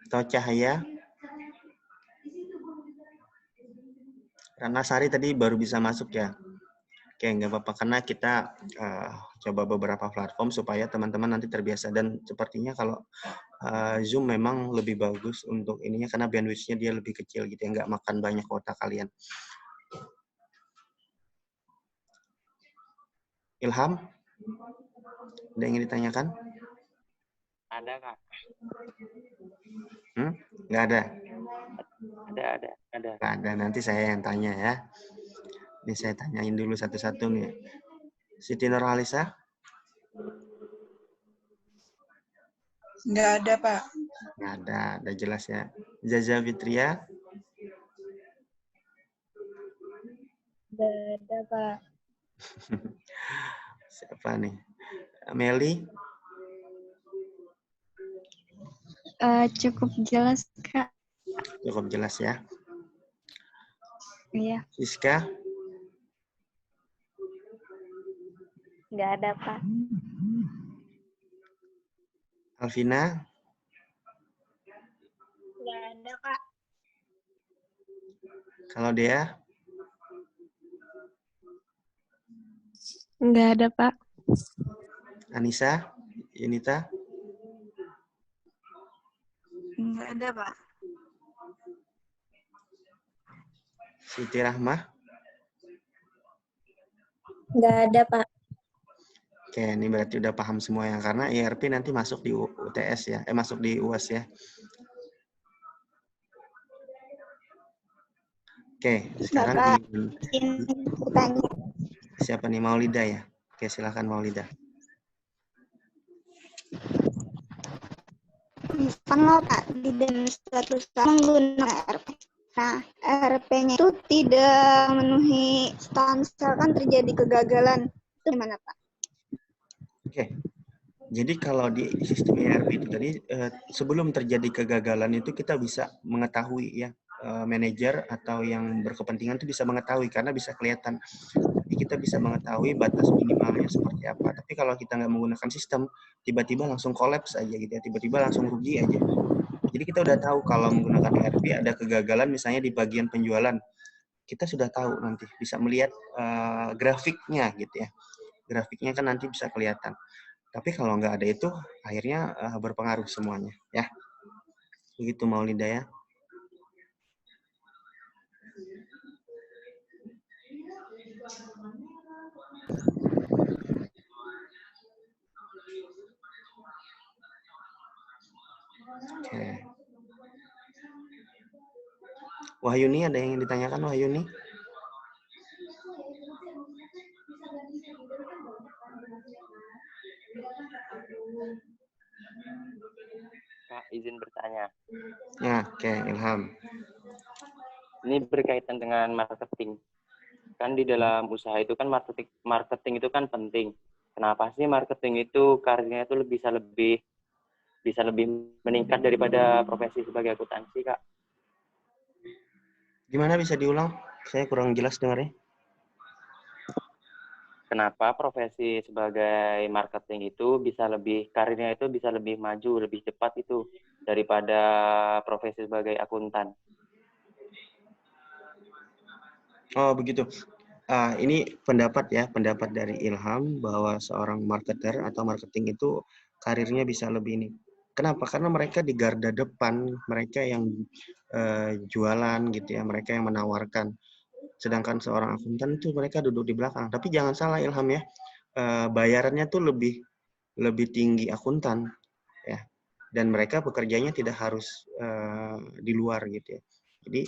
Atau Cahaya? Rana Sari tadi baru bisa masuk ya. Oke, nggak apa-apa karena kita coba beberapa platform supaya teman-teman nanti terbiasa, dan sepertinya kalau Zoom memang lebih bagus untuk ininya karena bandwidth-nya dia lebih kecil gitu ya, nggak makan banyak kuota kalian. Ilham, ada yang ingin ditanyakan? Ada, Kak. Nggak ada? Ada. Nggak ada, nanti saya yang tanya ya. Ini saya tanyain dulu satu-satu nih. Siti Nurhalisa? Nggak ada, Pak. Nggak ada, udah jelas ya. Zaza Fitria? Nggak ada, Pak. Siapa nih? Meli? Cukup jelas, Kak. Cukup jelas ya. Iya. Siska? Nggak ada, Pak. Alvina? Nggak ada, Kak. Kalau dia? Nggak ada, Pak. Anissa? Yunita? Nggak ada, Pak. Siti Rahmah? Nggak ada, Pak. Oke, ini berarti udah paham semua ya, karena IRP nanti masuk di UTS ya, masuk di UAS ya. Oke, sekarang Bapak, izin bertanya. siapa nih? Maulida ya? Oke, silakan Maulida. Kalau Pak di dalam suatu usaha menggunakan ERP. Nah, ERP-nya itu tidak memenuhi standar, kan terjadi kegagalan. Itu gimana, Pak? Oke, jadi kalau di sistem ERP itu tadi sebelum terjadi kegagalan itu kita bisa mengetahui ya, manajer atau yang berkepentingan itu bisa mengetahui karena bisa kelihatan. Jadi kita bisa mengetahui batas minimalnya seperti apa. Tapi kalau kita nggak menggunakan sistem, tiba-tiba langsung kolaps aja gitu ya, tiba-tiba langsung rugi aja. Jadi kita udah tahu kalau menggunakan ERP ada kegagalan misalnya di bagian penjualan, kita sudah tahu nanti bisa melihat grafiknya gitu ya. Grafiknya kan nanti bisa kelihatan. Tapi kalau nggak ada itu, akhirnya berpengaruh semuanya ya. Begitu Maulida ya. Oke. Wahyuni, ada yang ditanyakan Wahyuni? Kak, izin bertanya. Ya, oke, Ilham. Ini berkaitan dengan marketing. Kan di dalam usaha itu kan marketing itu kan penting. Kenapa sih marketing itu karirnya itu bisa lebih meningkat daripada profesi sebagai akuntansi, Kak? Gimana bisa diulang? Saya kurang jelas dengarnya. Kenapa profesi sebagai marketing itu karirnya itu bisa lebih maju, lebih cepat itu daripada profesi sebagai akuntan? Oh, begitu. Ini pendapat dari Ilham bahwa seorang marketer atau marketing itu karirnya bisa lebih ini. Kenapa? Karena mereka di garda depan, mereka yang jualan gitu ya, mereka yang menawarkan. Sedangkan seorang akuntan itu mereka duduk di belakang. Tapi jangan salah Ilham ya, bayarannya tuh lebih tinggi akuntan ya. Dan mereka bekerjanya tidak harus di luar gitu ya. Jadi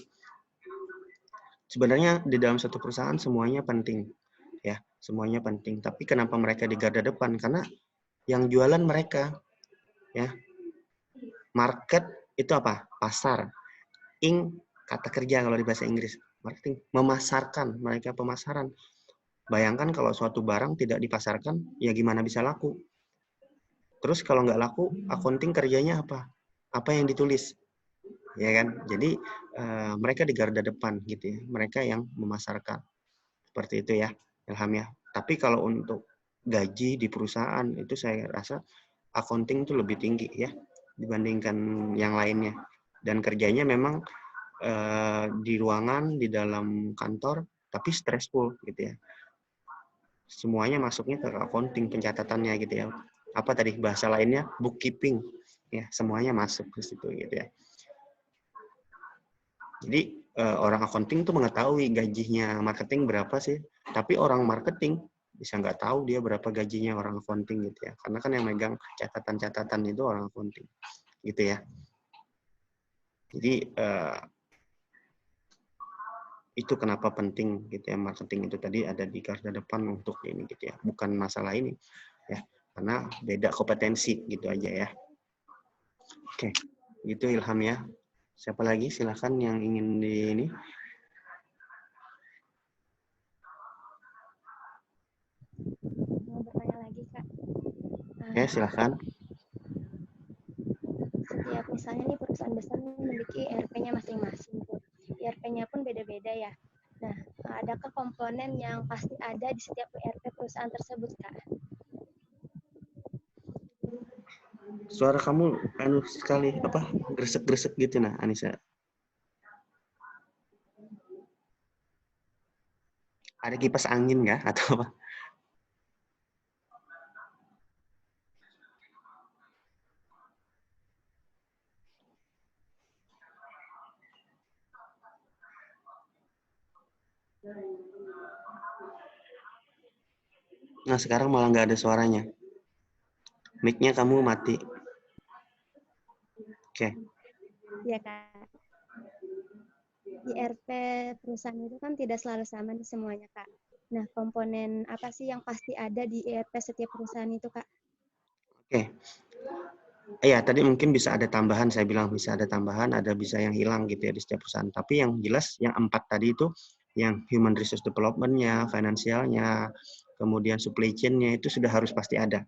sebenarnya di dalam satu perusahaan semuanya penting ya, semuanya penting. Tapi kenapa mereka di garda depan? Karena yang jualan mereka ya. Market itu apa? Pasar. Kata kerja kalau di bahasa Inggris. Marketing, memasarkan, mereka pemasaran. Bayangkan kalau suatu barang tidak dipasarkan, ya gimana bisa laku? Terus kalau nggak laku, accounting kerjanya apa? apa yang ditulis, ya kan? Jadi mereka di garda depan gitu ya, mereka yang memasarkan seperti itu ya, Ilham ya. Tapi kalau untuk gaji di perusahaan itu saya rasa accounting itu lebih tinggi ya dibandingkan yang lainnya, dan kerjanya memang di ruangan di dalam kantor tapi stressful gitu ya. Semuanya masuknya ke accounting, pencatatannya gitu ya. Apa tadi bahasa lainnya, bookkeeping ya, semuanya masuk ke situ gitu ya. Jadi orang accounting tuh mengetahui gajinya marketing berapa sih, tapi orang marketing bisa nggak tahu dia berapa gajinya orang accounting gitu ya, karena kan yang megang catatan-catatan itu orang accounting gitu ya. Jadi itu kenapa penting gitu ya, marketing itu tadi ada di garda depan untuk ini gitu ya, bukan masalah ini ya, karena beda kompetensi gitu aja ya. Oke, gitu Ilham ya. Siapa lagi silakan yang ingin di ini. Mau bertanya lagi, Kak. Ya, silakan. Setiap misalnya nih perusahaan besar memiliki ERP-nya masing-masing tuh. ERP-nya pun beda-beda ya. Nah, adakah komponen yang pasti ada di setiap ERP perusahaan tersebut, Kak? Suara kamu anu sekali apa gresek-gresek gitu nah, Anissa. Ada kipas angin nggak atau apa? Nah, sekarang malah nggak ada suaranya. Mic-nya kamu mati. Oke. Ya, Kak. Di ERP perusahaan itu kan tidak selalu sama nih semuanya, Kak. Nah, komponen apa sih yang pasti ada di ERP setiap perusahaan itu, Kak? Oke. Iya, tadi mungkin bisa ada tambahan, saya bilang bisa ada tambahan, ada bisa yang hilang gitu ya di setiap perusahaan. Tapi yang jelas yang 4 tadi itu, yang human resource development-nya, finansialnya, kemudian supply chain-nya itu sudah harus pasti ada.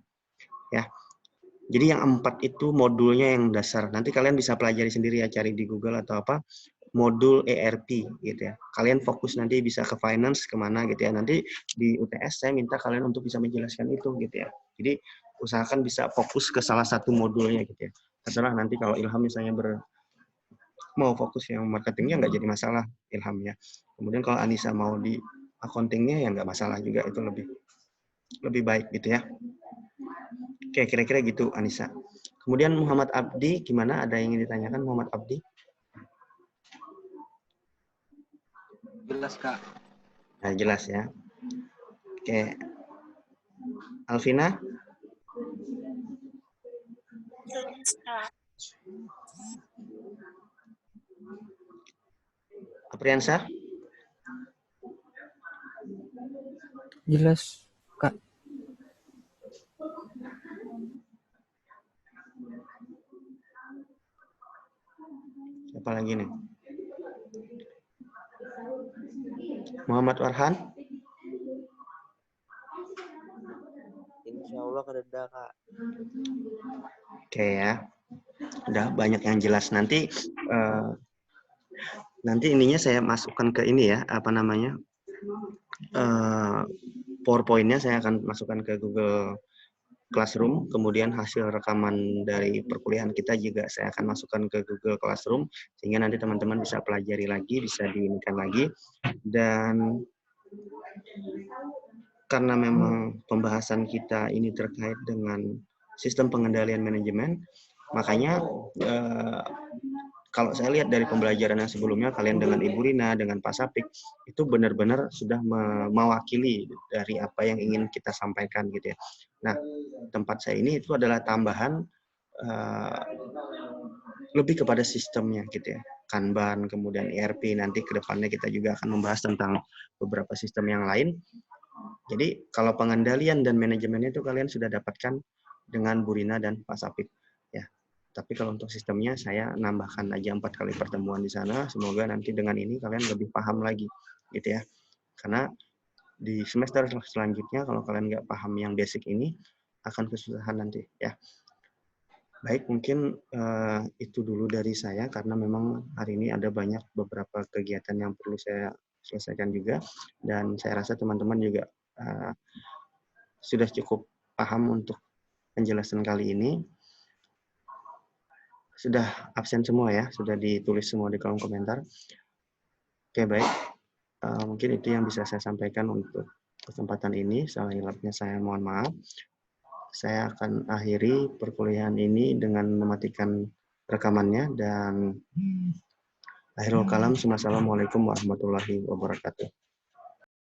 Ya. Jadi yang 4 itu modulnya yang dasar. Nanti kalian bisa pelajari sendiri ya, cari di Google atau apa, modul ERP gitu ya. Kalian fokus nanti bisa ke finance kemana gitu ya. Nanti di UTS saya minta kalian untuk bisa menjelaskan itu gitu ya. Jadi usahakan bisa fokus ke salah satu modulnya gitu ya. Setelah nanti kalau Ilham misalnya mau fokus yang marketingnya nggak jadi masalah Ilhamnya. Kemudian kalau Anissa mau di accountingnya ya nggak masalah juga, itu lebih baik gitu ya. Oke, kira-kira gitu Anissa. Kemudian Muhammad Abdi, gimana? Ada yang ingin ditanyakan Muhammad Abdi? Jelas, Kak. Nah, jelas ya. Oke. Alvina? Apriansa? Jelas, Kak. Siapa lagi nih? Muhammad Warhan? Insya Allah kereda, Kak. Oke ya. Udah banyak yang jelas. Nanti ininya saya masukkan ke ini ya, apa namanya? PowerPoint-nya saya akan masukkan ke Google Classroom, kemudian hasil rekaman dari perkuliahan kita juga saya akan masukkan ke Google Classroom, sehingga nanti teman-teman bisa pelajari lagi, bisa diinikan lagi. Dan karena memang pembahasan kita ini terkait dengan sistem pengendalian manajemen, makanya kalau saya lihat dari pembelajaran yang sebelumnya, kalian dengan Ibu Rina, dengan Pak Sapik, itu benar-benar sudah mewakili dari apa yang ingin kita sampaikan gitu ya. Nah, tempat saya ini itu adalah tambahan lebih kepada sistemnya gitu ya. Kanban, kemudian ERP, nanti ke depannya kita juga akan membahas tentang beberapa sistem yang lain. Jadi kalau pengendalian dan manajemennya itu kalian sudah dapatkan dengan Bu Rina dan Pak Sapik. Ya. Tapi kalau untuk sistemnya saya nambahkan aja 4 kali pertemuan di sana. Semoga nanti dengan ini kalian lebih paham lagi gitu ya. Karena di semester selanjutnya kalau kalian nggak paham yang basic ini akan kesusahan nanti ya. Baik, mungkin itu dulu dari saya karena memang hari ini ada beberapa kegiatan yang perlu saya selesaikan juga, dan saya rasa teman-teman juga sudah cukup paham untuk penjelasan kali ini. Sudah absen semua ya, sudah ditulis semua di kolom komentar. Oke, baik. Mungkin itu yang bisa saya sampaikan untuk kesempatan ini. Salah hilapnya saya mohon maaf. Saya akan akhiri perkuliahan ini dengan mematikan rekamannya, dan akhirul kalam, assalamualaikum warahmatullahi wabarakatuh.